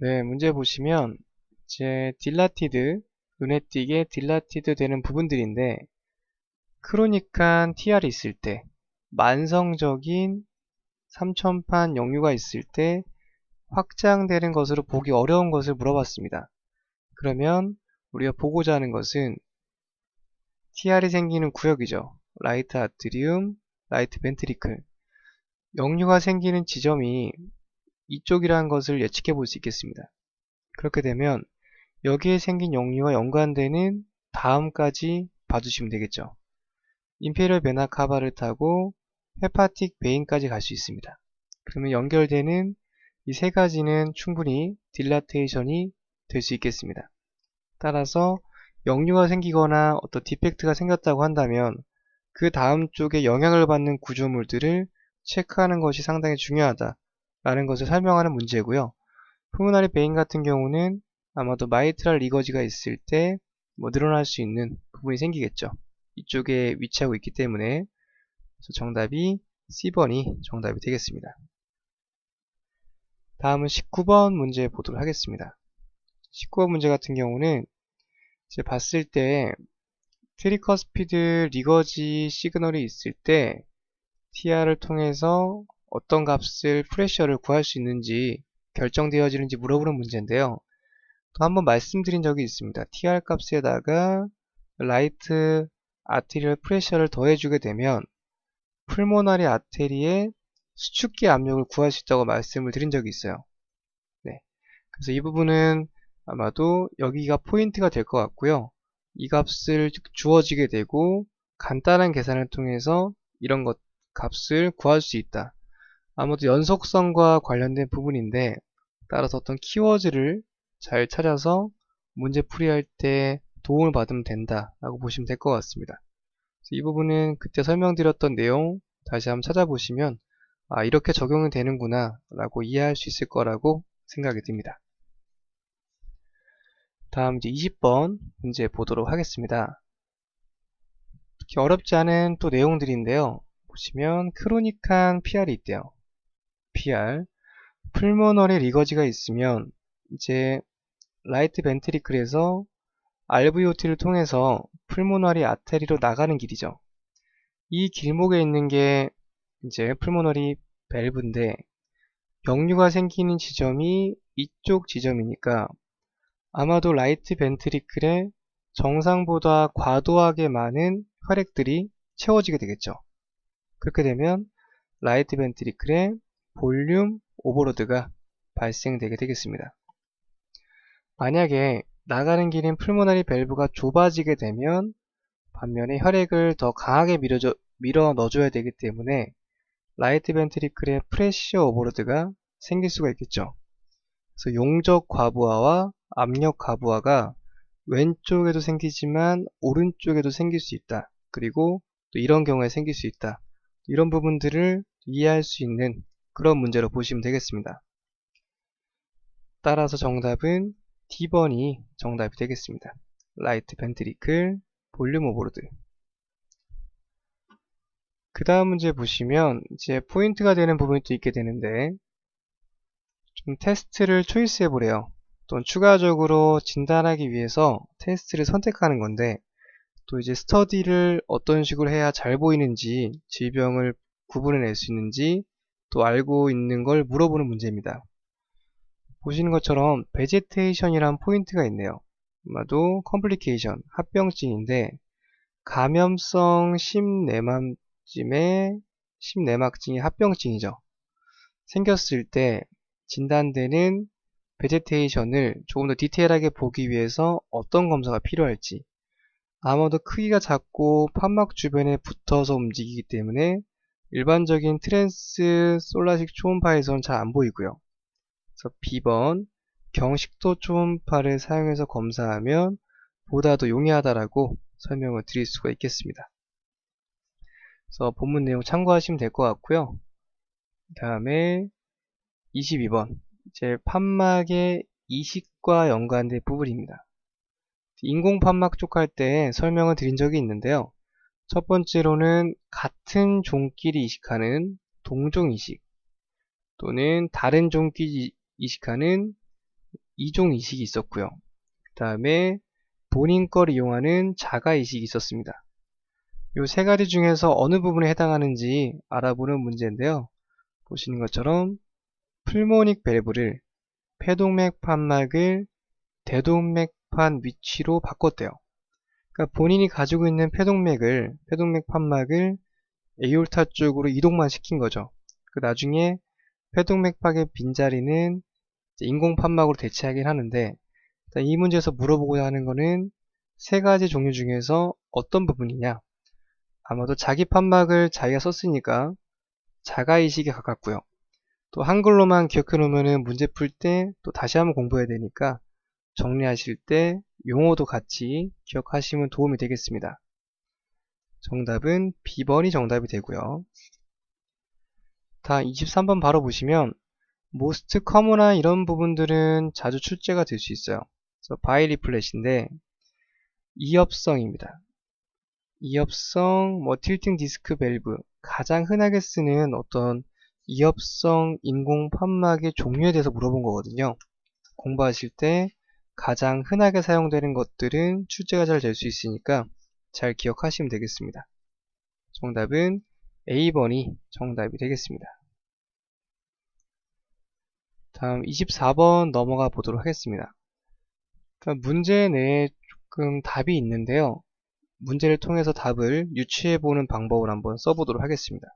네, 문제 보시면 이제 딜라티드, 눈에 띄게 딜라티드 되는 부분들인데 크로닉한 TR이 있을 때, 만성적인 삼천판 역류가 있을 때 확장되는 것으로 보기 어려운 것을 물어봤습니다. 그러면 우리가 보고자 하는 것은 TR이 생기는 구역이죠. 라이트 아트리움, 라이트 벤트리클. 역류가 생기는 지점이 이쪽이라는 것을 예측해 볼 수 있겠습니다. 그렇게 되면 여기에 생긴 역류와 연관되는 다음까지 봐주시면 되겠죠. 임페리얼 베나 카바를 타고 헤파틱 베인까지 갈 수 있습니다. 그러면 연결되는 이 세 가지는 충분히 딜라테이션이 될 수 있겠습니다. 따라서 역류가 생기거나 어떤 디펙트가 생겼다고 한다면 그 다음 쪽에 영향을 받는 구조물들을 체크하는 것이 상당히 중요하다라는 것을 설명하는 문제고요. 푸르나리 베인 같은 경우는 아마도 마이트랄 리거지가 있을 때 늘어날 수 있는 부분이 생기겠죠. 이쪽에 위치하고 있기 때문에 그래서 정답이 C번이 정답이 되겠습니다. 다음은 19번 문제 보도록 하겠습니다. 19번 문제 같은 경우는 이제 봤을 때 트리커스피드 리거지 시그널이 있을 때 TR을 통해서 어떤 값을 프레셔를 구할 수 있는지 결정되어지는지 물어보는 문제인데요. 또 한번 말씀드린 적이 있습니다. TR 값에다가 라이트 아테리얼 프레셔를 더해주게 되면 풀모나리 아테리의 수축기 압력을 구할 수 있다고 말씀을 드린 적이 있어요. 네. 그래서 이 부분은 아마도 여기가 포인트가 될 것 같고요. 이 값을 주어지게 되고 간단한 계산을 통해서 이런 것 값을 구할 수 있다. 아무도 연속성과 관련된 부분인데 따라서 어떤 키워드를 잘 찾아서 문제 풀이할 때 도움을 받으면 된다 라고 보시면 될 것 같습니다. 이 부분은 그때 설명드렸던 내용 다시 한번 찾아보시면 이렇게 적용이 되는구나 라고 이해할 수 있을 거라고 생각이 듭니다. 다음 이제 20번 문제 보도록 하겠습니다. 특히 어렵지 않은 또 내용들인데요. 보시면 크로닉한 PR이 있대요. PR 풀모너리 리거지가 있으면 이제 라이트 벤트리클에서 RVOT를 통해서 풀모너리 아테리로 나가는 길이죠. 이 길목에 있는 게 이제 풀모너리 밸브인데 역류가 생기는 지점이 이쪽 지점이니까 아마도 라이트 벤트리클에 정상보다 과도하게 많은 혈액들이 채워지게 되겠죠. 그렇게 되면 라이트 벤트리클에 볼륨 오버로드가 발생되게 되겠습니다. 만약에 나가는 길인 풀모나리 밸브가 좁아지게 되면 반면에 혈액을 더 강하게 밀어 넣어줘야 되기 때문에 라이트 벤트리클에 프레셔 오버로드가 생길 수가 있겠죠. 그래서 용적 과부하와 압력 과부하가 왼쪽에도 생기지만 오른쪽에도 생길 수 있다. 그리고 또 이런 경우에 생길 수 있다. 이런 부분들을 이해할 수 있는 그런 문제로 보시면 되겠습니다. 따라서 정답은 D번이 정답이 되겠습니다. 라이트 벤트리클 볼륨 오버로드. 그 다음 문제 보시면 이제 포인트가 되는 부분이 또 있게 되는데 좀 테스트를 초이스해 보래요. 또 추가적으로 진단하기 위해서 테스트를 선택하는 건데 또 이제 스터디를 어떤 식으로 해야 잘 보이는지 질병을 구분해낼 수 있는지 또 알고 있는 걸 물어보는 문제입니다. 보시는 것처럼 베제테이션이란 포인트가 있네요. 아마도 컴플리케이션, 합병증인데 감염성 심내막증이 합병증이죠. 생겼을 때 진단되는 베제테이션을 조금 더 디테일하게 보기 위해서 어떤 검사가 필요할지 아마도 크기가 작고 판막 주변에 붙어서 움직이기 때문에 일반적인 트랜스 솔라식 초음파에서는 잘 안 보이고요. 그래서 B번 경식도 초음파를 사용해서 검사하면 보다 더 용이하다라고 설명을 드릴 수가 있겠습니다. 그래서 본문 내용 참고하시면 될 것 같고요. 그 다음에 22번 이제 판막의 이식과 연관된 부분입니다. 인공 판막 쪽 할 때 설명을 드린 적이 있는데요. 첫 번째로는 같은 종끼리 이식하는 동종 이식 또는 다른 종끼리 이식하는 이종 이식이 있었고요. 그 다음에 본인 걸 이용하는 자가 이식이 있었습니다. 이 세 가지 중에서 어느 부분에 해당하는지 알아보는 문제인데요. 보시는 것처럼 풀모닉 밸브를 폐동맥 판막을 대동맥판 위치로 바꿨대요. 그러니까 본인이 가지고 있는 폐동맥 판막을 에올타 쪽으로 이동만 시킨 거죠. 그 나중에 폐동맥박의 빈자리는 인공 판막으로 대체하긴 하는데, 이 문제에서 물어보고자 하는 거는 세 가지 종류 중에서 어떤 부분이냐. 아마도 자기 판막을 자기가 썼으니까 자가이식에 가깝고요. 또 한글로만 기억해 놓으면 문제 풀 때 또 다시 한번 공부해야 되니까 정리하실 때 용어도 같이 기억하시면 도움이 되겠습니다. 정답은 B번이 정답이 되고요. 다 23번 바로 보시면 most common한 이런 부분들은 자주 출제가 될 수 있어요. 그래서 바이리플랫인데 이협성입니다. 이협성, 틸팅 디스크 밸브, 가장 흔하게 쓰는 어떤 이협성 인공 판막의 종류에 대해서 물어본 거거든요. 공부하실 때 가장 흔하게 사용되는 것들은 출제가 잘 될 수 있으니까 잘 기억하시면 되겠습니다. 정답은 A번이 정답이 되겠습니다. 다음 24번 넘어가 보도록 하겠습니다. 문제 내에 조금 답이 있는데요. 문제를 통해서 답을 유추해보는 방법을 한번 써보도록 하겠습니다.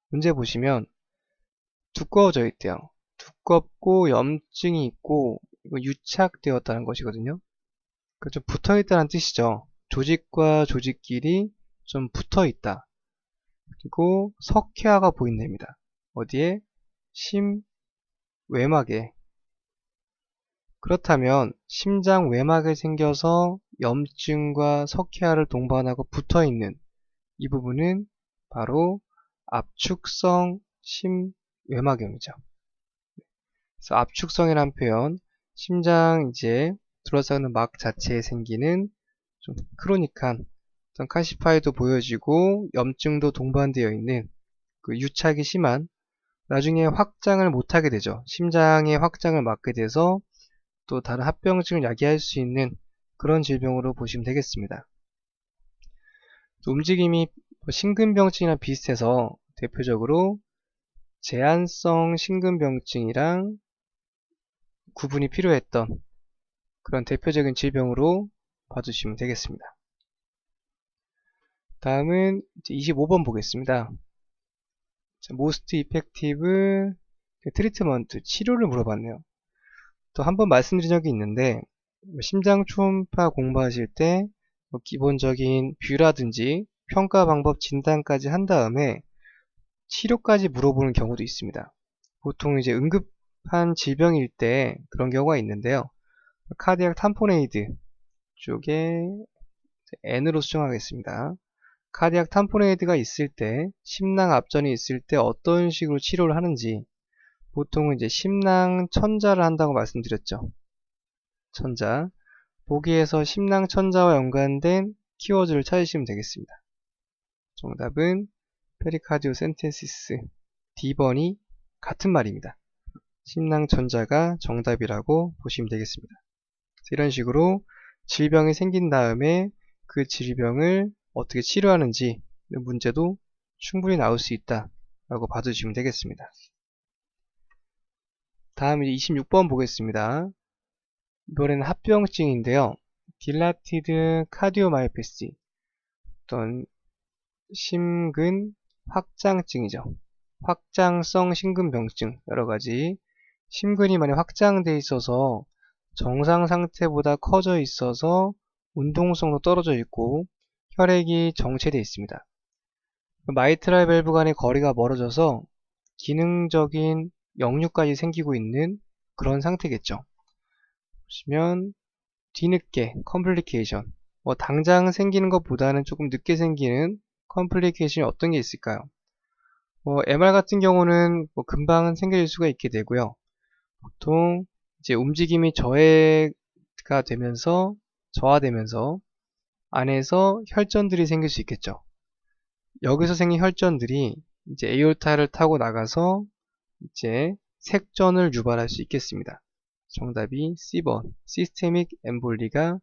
문제 보시면 두꺼워져 있대요. 두껍고 염증이 있고 이거 유착되었다는 것이거든요. 그러니까 좀 붙어있다는 뜻이죠. 조직과 조직끼리 좀 붙어있다. 그리고 석회화가 보인답니다. 어디에? 심외막에. 그렇다면 심장 외막에 생겨서 염증과 석회화를 동반하고 붙어있는 이 부분은 바로 압축성 심외막염이죠. 그래서 압축성이라는 표현, 심장 둘러싸는 막 자체에 생기는 좀 크로닉한 어떤 칼시파이도 보여지고 염증도 동반되어 있는 그 유착이 심한, 나중에 확장을 못하게 되죠. 심장의 확장을 막게 돼서 또 다른 합병증을 야기할 수 있는 그런 질병으로 보시면 되겠습니다. 움직임이 심근병증이랑 비슷해서 대표적으로 제한성 심근병증이랑 구분이 필요했던 그런 대표적인 질병으로 봐주시면 되겠습니다. 다음은 25번 보겠습니다. most effective treatment, 치료를 물어봤네요. 또 한 번 말씀드린 적이 있는데 심장 초음파 공부하실 때 기본적인 뷰라든지 평가 방법 진단까지 한 다음에 치료까지 물어보는 경우도 있습니다. 보통 응급한 질병일 때 그런 경우가 있는데요. 카디악 탐포네이드 쪽에 N으로 수정하겠습니다. 카디악 탐포네이드가 있을 때, 심낭 압전이 있을 때 어떤 식으로 치료를 하는지, 보통은 심낭 천자를 한다고 말씀드렸죠. 천자. 보기에서 심낭 천자와 연관된 키워드를 찾으시면 되겠습니다. 정답은 페리카디오 센테시스 D번이 같은 말입니다. 심낭 천자가 정답이라고 보시면 되겠습니다. 이런 식으로 질병이 생긴 다음에 그 질병을 어떻게 치료하는지 문제도 충분히 나올 수 있다 라고 봐주시면 되겠습니다. 다음 26번 보겠습니다. 이번에는 합병증인데요. 딜라티드 카디오마이오패시, 어떤 심근 확장증이죠. 확장성 심근병증, 여러가지 심근이 많이 확장되어 있어서 정상 상태보다 커져 있어서 운동성도 떨어져 있고 혈액이 정체되어 있습니다. 마이트랄 밸브 간의 거리가 멀어져서 기능적인 역류까지 생기고 있는 그런 상태겠죠. 보시면 뒤늦게 컴플리케이션, 당장 생기는 것보다는 조금 늦게 생기는 컴플리케이션이 어떤 게 있을까요? MR 같은 경우는 금방 생길 수가 있게 되고요. 보통 움직임이 저하되면서 안에서 혈전들이 생길 수 있겠죠. 여기서 생긴 혈전들이 에올타를 타고 나가서 색전을 유발할 수 있겠습니다. 정답이 C번 시스테믹 엠볼리가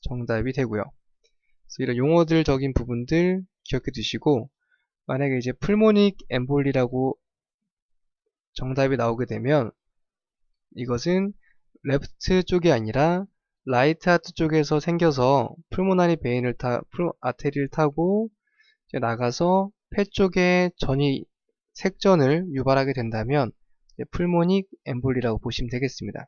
정답이 되고요. 그래서 이런 용어들적인 부분들 기억해 두시고, 만약에 이제 풀모닉 엠볼리라고 정답이 나오게 되면 이것은 레프트 쪽이 아니라 라이트 하트 쪽에서 생겨서 풀모나리 베인을 아테리를 타고 이제 나가서 폐 쪽에 색전을 유발하게 된다면 풀모닉 엠볼리라고 보시면 되겠습니다.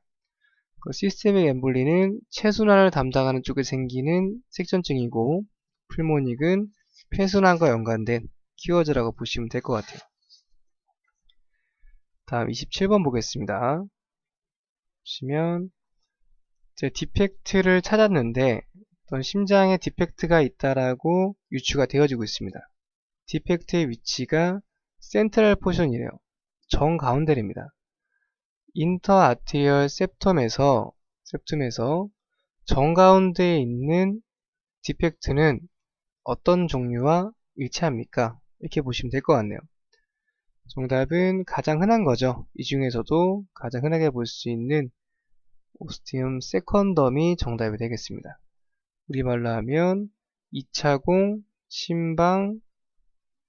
그 시스테믹 엠볼리는 체순환을 담당하는 쪽에 생기는 색전증이고, 풀모닉은 폐순환과 연관된 키워드라고 보시면 될 것 같아요. 다음 27번 보겠습니다. 보시면 이제 디펙트를 찾았는데 어떤 심장에 디펙트가 있다라고 유추가 되어지고 있습니다. 디펙트의 위치가 센트럴 포션이래요. 정가운데입니다. 인터아티리얼 septum에서 정가운데에 있는 디펙트는 어떤 종류와 일치합니까? 이렇게 보시면 될 것 같네요. 정답은 가장 흔한 거죠. 이 중에서도 가장 흔하게 볼 수 있는 오스티움 세컨덤이 정답이 되겠습니다. 우리말로 하면 2차공, 심방,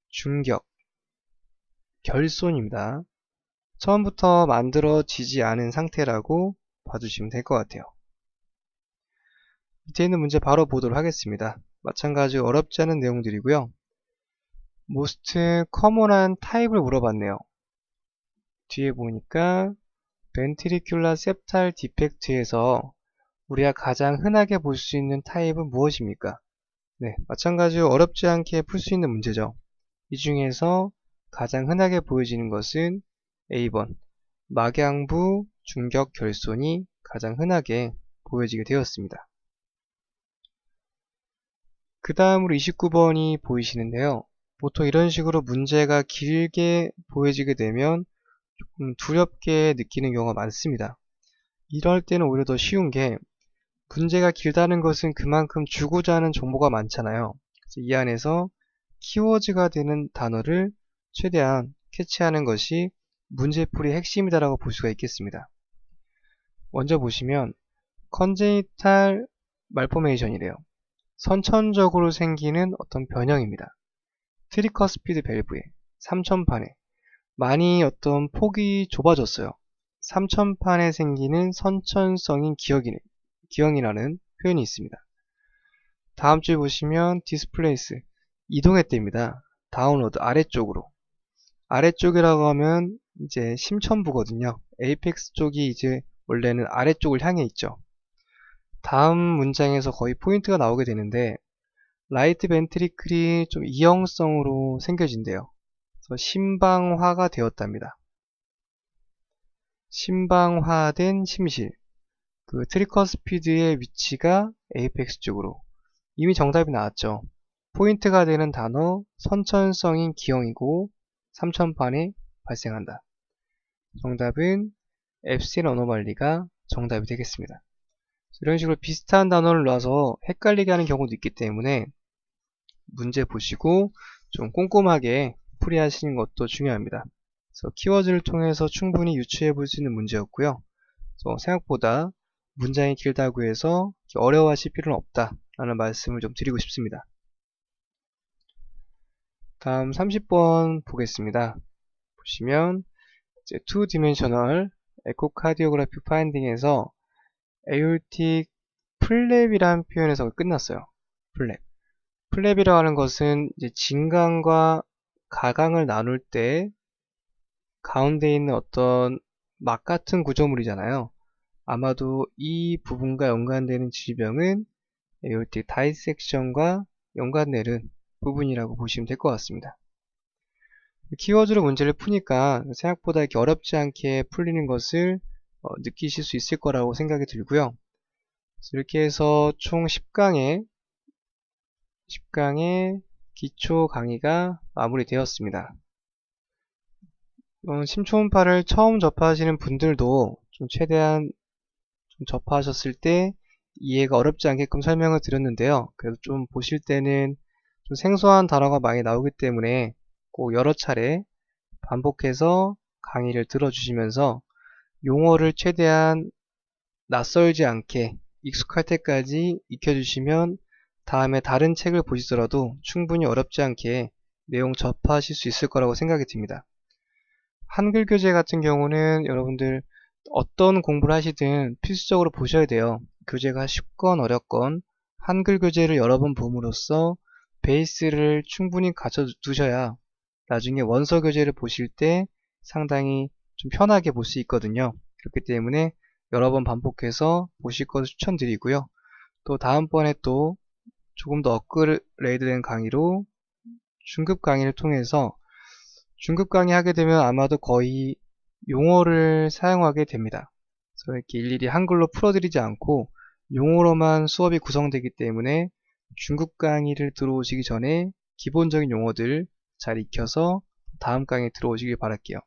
중격, 결손입니다. 처음부터 만들어지지 않은 상태라고 봐주시면 될 것 같아요. 밑에 있는 문제 바로 보도록 하겠습니다. 마찬가지로 어렵지 않은 내용들이고요. most common한 타입을 물어봤네요. 뒤에 보니까 ventricular septal defect에서 우리가 가장 흔하게 볼 수 있는 타입은 무엇입니까? 네, 마찬가지로 어렵지 않게 풀 수 있는 문제죠. 이 중에서 가장 흔하게 보여지는 것은 A번 막양부 중격 결손이 가장 흔하게 보여지게 되었습니다. 그 다음으로 29번이 보이시는데요. 보통 이런 식으로 문제가 길게 보여지게 되면 조금 두렵게 느끼는 경우가 많습니다. 이럴 때는 오히려 더 쉬운 게, 문제가 길다는 것은 그만큼 주고자 하는 정보가 많잖아요. 그래서 이 안에서 키워드가 되는 단어를 최대한 캐치하는 것이 문제풀이의 핵심이다라고 볼 수가 있겠습니다. 먼저 보시면 congenital malformation이래요. 선천적으로 생기는 어떤 변형입니다. 트리커스피드 밸브에, 삼천판에 많이 어떤 폭이 좁아졌어요. 삼천판에 생기는 선천성인 기형이라는 표현이 있습니다. 다음 줄 보시면 디스플레이스, 이동했대입니다. 다운로드, 아래쪽으로. 아래쪽이라고 하면 이제 심천부거든요. 에이펙스 쪽이 이제 원래는 아래쪽을 향해 있죠. 다음 문장에서 거의 포인트가 나오게 되는데, 라이트 벤트리클이 좀 이형성으로 생겨진대요. 그래서 심방화가 되었답니다. 심방화된 심실. 그 트리커스피드의 위치가 에이펙스 쪽으로. 이미 정답이 나왔죠. 포인트가 되는 단어 선천성인 기형이고 삼천판에 발생한다. 정답은 앱실 어노말리가 정답이 되겠습니다. 이런 식으로 비슷한 단어를 놔서 헷갈리게 하는 경우도 있기 때문에 문제 보시고 좀 꼼꼼하게 풀이하시는 것도 중요합니다. 그래서 키워드를 통해서 충분히 유추해 볼 수 있는 문제였고요. 생각보다 문장이 길다고 해서 어려워하실 필요는 없다 라는 말씀을 좀 드리고 싶습니다. 다음 30번 보겠습니다. 보시면 이제 2dimensional echocardiography finding에서 aortic 플랩이라는 표현에서 끝났어요. 플랩이라고 하는 것은 이제 진강과 가강을 나눌 때 가운데 있는 어떤 막 같은 구조물이잖아요. 아마도 이 부분과 연관되는 질병은 에오르틱 다이섹션과 연관되는 부분이라고 보시면 될 것 같습니다. 키워드로 문제를 푸니까 생각보다 이렇게 어렵지 않게 풀리는 것을 느끼실 수 있을 거라고 생각이 들고요. 이렇게 해서 총 10강의 기초 강의가 마무리되었습니다. 심초음파를 처음 접하시는 분들도 좀 최대한 접하셨을 때 이해가 어렵지 않게끔 설명을 드렸는데요. 그래도 좀 보실 때는 좀 생소한 단어가 많이 나오기 때문에 꼭 여러 차례 반복해서 강의를 들어주시면서 용어를 최대한 낯설지 않게 익숙할 때까지 익혀주시면 다음에 다른 책을 보시더라도 충분히 어렵지 않게 내용 접하실 수 있을 거라고 생각이 듭니다. 한글 교재 같은 경우는 여러분들 어떤 공부를 하시든 필수적으로 보셔야 돼요. 교재가 쉽건 어렵건 한글 교재를 여러 번 봄으로써 베이스를 충분히 갖춰두셔야 나중에 원서 교재를 보실 때 상당히 좀 편하게 볼 수 있거든요. 그렇기 때문에 여러 번 반복해서 보실 것을 추천드리고요. 또 다음번에 또 조금 더 업그레이드된 강의로 중급 강의를 통해서 중급 강의 하게 되면 아마도 거의 용어를 사용하게 됩니다. 그래서 이렇게 일일이 한글로 풀어드리지 않고 용어로만 수업이 구성되기 때문에 중급 강의를 들어오시기 전에 기본적인 용어들 잘 익혀서 다음 강의에 들어오시길 바랄게요.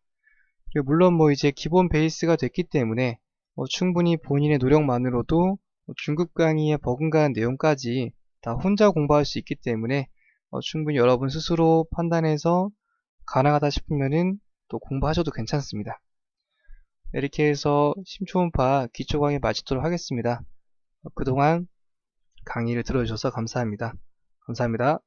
물론 뭐 이제 기본 베이스가 됐기 때문에 충분히 본인의 노력만으로도 중급 강의에 버금가는 내용까지 다 혼자 공부할 수 있기 때문에 충분히 여러분 스스로 판단해서 가능하다 싶으면은 또 공부하셔도 괜찮습니다. 이렇게 해서 심초음파 기초 강의 마치도록 하겠습니다. 그동안 강의를 들어주셔서 감사합니다. 감사합니다.